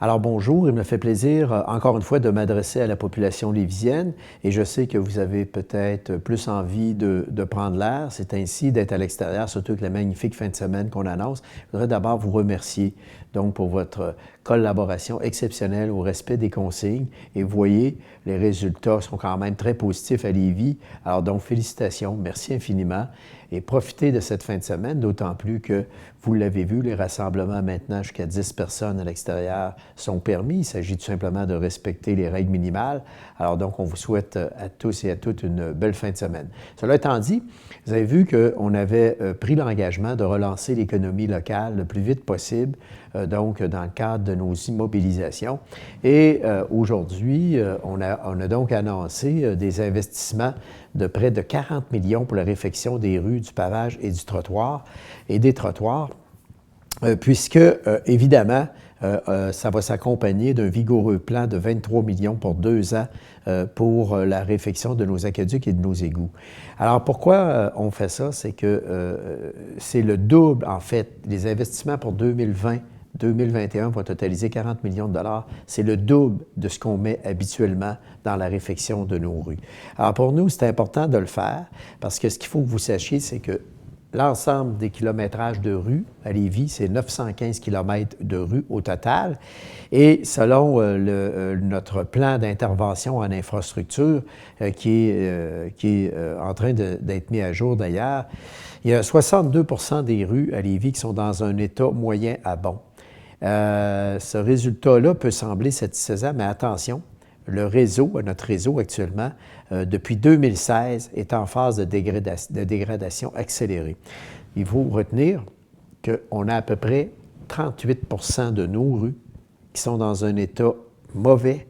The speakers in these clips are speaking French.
Alors bonjour, il me fait plaisir encore une fois de m'adresser à la population lévisienne et je sais que vous avez peut-être plus envie de prendre l'air, c'est ainsi d'être à l'extérieur, surtout avec la magnifique fin de semaine qu'on annonce. Je voudrais d'abord vous remercier donc pour votre collaboration exceptionnelle au respect des consignes et vous voyez, les résultats sont quand même très positifs à Lévis. Alors donc félicitations, merci infiniment et profitez de cette fin de semaine, d'autant plus que vous l'avez vu, les rassemblements maintenant jusqu'à 10 personnes à l'extérieur sont permis. Il s'agit tout simplement de respecter les règles minimales. Alors donc, on vous souhaite à tous et à toutes une belle fin de semaine. Cela étant dit, vous avez vu qu'on avait pris l'engagement de relancer l'économie locale le plus vite possible, donc dans le cadre de nos immobilisations. Et aujourd'hui, on a donc annoncé des investissements de près de 40 millions pour la réfection des rues, du pavage et du trottoir et des trottoirs, puisque, évidemment, ça va s'accompagner d'un vigoureux plan de 23 millions pour 2 ans pour la réfection de nos aqueducs et de nos égouts. Alors, pourquoi on fait ça? C'est que c'est le double, en fait, les investissements pour 2020-2021 vont totaliser 40 millions de dollars. C'est le double de ce qu'on met habituellement dans la réfection de nos rues. Alors, pour nous, c'est important de le faire parce que ce qu'il faut que vous sachiez, c'est que l'ensemble des kilométrages de rues à Lévis, c'est 915 km de rues au total. Et selon notre plan d'intervention en infrastructure qui est en train d'être mis à jour d'ailleurs, il y a 62 % des rues à Lévis qui sont dans un état moyen à bon. Ce résultat-là peut sembler satisfaisant, mais attention, notre réseau actuellement, depuis 2016, est en phase de dégradation accélérée. Il faut retenir qu'on a à peu près 38 % de nos rues qui sont dans un état mauvais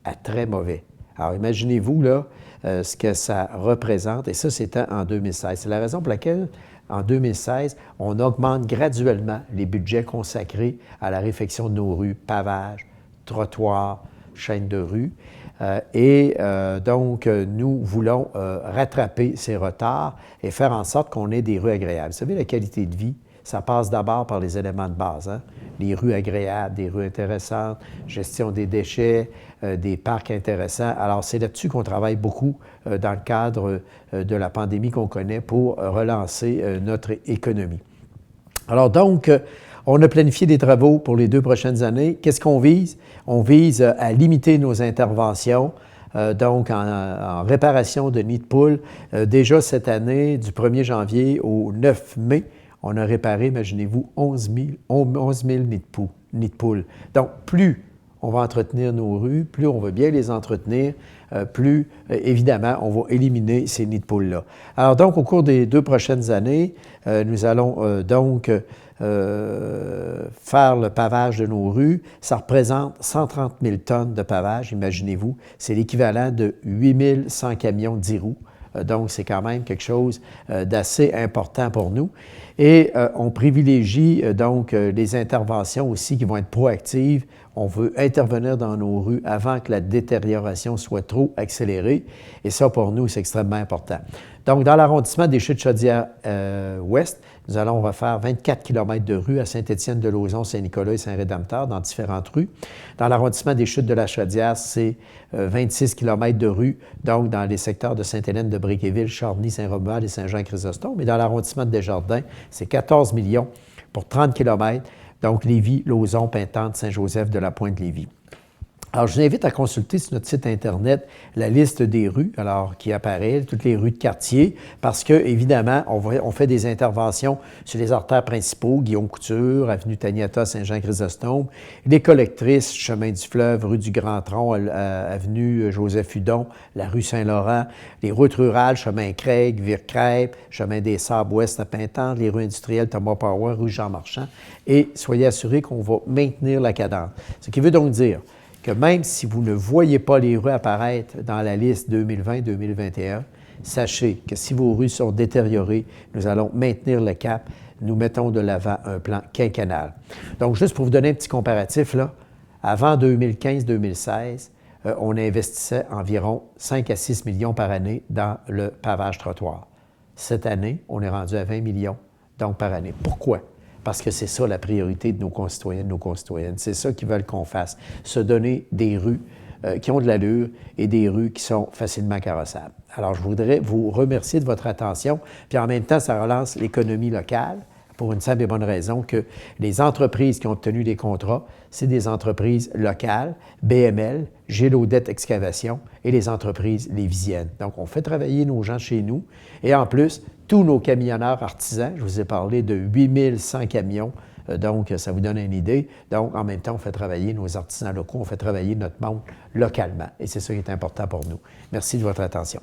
à très mauvais. Alors, imaginez-vous là ce que ça représente, et ça, c'était en 2016. C'est la raison pour laquelle, en 2016, on augmente graduellement les budgets consacrés à la réfection de nos rues, pavage, trottoirs, chaîne de rue. Donc, nous voulons rattraper ces retards et faire en sorte qu'on ait des rues agréables. Vous savez, la qualité de vie, ça passe d'abord par les éléments de base, hein? Les rues agréables, des rues intéressantes, gestion des déchets, des parcs intéressants. Alors, c'est là-dessus qu'on travaille beaucoup dans le cadre de la pandémie qu'on connaît pour relancer notre économie. Alors donc, on a planifié des travaux pour les 2 prochaines années. Qu'est-ce qu'on vise? On vise à limiter nos interventions, donc en réparation de nids de poules. Déjà cette année, du 1er janvier au 9 mai, on a réparé, imaginez-vous, 11 000 nids de poules. Donc, plus on va entretenir nos rues, plus on va bien les entretenir, plus, évidemment, on va éliminer ces nids de poules-là. Alors donc, au cours des 2 prochaines années, nous allons donc faire le pavage de nos rues. Ça représente 130 000 tonnes de pavage, imaginez-vous. C'est l'équivalent de 8 100 camions de 10 roues. Donc, c'est quand même quelque chose d'assez important pour nous. Et on privilégie donc les interventions aussi qui vont être proactives. On veut intervenir dans nos rues avant que la détérioration soit trop accélérée. Et ça, pour nous, c'est extrêmement important. Donc, dans l'arrondissement des Chutes-Chaudière-Ouest, nous allons refaire 24 km de rues à Saint-Étienne-de-Lauzon, Saint-Nicolas et Saint-Rédempteur, dans différentes rues. Dans l'arrondissement des Chutes-de-la-Chaudière, c'est 26 km de rues, donc dans les secteurs de Sainte-Hélène-de-Bréquéville, Chorny, Saint-Romuald et Saint-Jean-Chrysostome. Et dans l'arrondissement de Desjardins, c'est 14 millions pour 30 km, donc Lévis, Lauzon, Pintante, Saint-Joseph de la Pointe-Lévis. Alors, je vous invite à consulter sur notre site Internet la liste des rues, alors qui apparaît, toutes les rues de quartier, parce que, évidemment, on fait des interventions sur les artères principaux, Guillaume Couture, avenue Taniata, Saint-Jean-Chrysostome, les collectrices, chemin du Fleuve, rue du Grand-Tronc, avenue Joseph-Hudon, la rue Saint-Laurent, les routes rurales, chemin Craig, Vire-Crêpe, chemin des Sables ouest à Pintante, les rues industrielles, Thomas Power, rue Jean-Marchand, et soyez assurés qu'on va maintenir la cadence. Ce qui veut donc dire que même si vous ne voyez pas les rues apparaître dans la liste 2020-2021, sachez que si vos rues sont détériorées, nous allons maintenir le cap. Nous mettons de l'avant un plan quinquennal. Donc, juste pour vous donner un petit comparatif, là, avant 2015-2016, on investissait environ 5 à 6 millions par année dans le pavage trottoir. Cette année, on est rendu à 20 millions donc par année. Pourquoi? parce que c'est ça la priorité de nos concitoyens, de nos concitoyennes. C'est ça qu'ils veulent qu'on fasse, se donner des rues qui ont de l'allure et des rues qui sont facilement carrossables. Alors, je voudrais vous remercier de votre attention, puis en même temps, ça relance l'économie locale pour une simple et bonne raison que les entreprises qui ont obtenu des contrats, c'est des entreprises locales, BML, Gélaudette Excavation et les entreprises lévisiennes. Donc, on fait travailler nos gens chez nous et en plus, tous nos camionneurs artisans, je vous ai parlé de 8100 camions, donc ça vous donne une idée. Donc, en même temps, on fait travailler nos artisans locaux, on fait travailler notre monde localement et c'est ça qui est important pour nous. Merci de votre attention.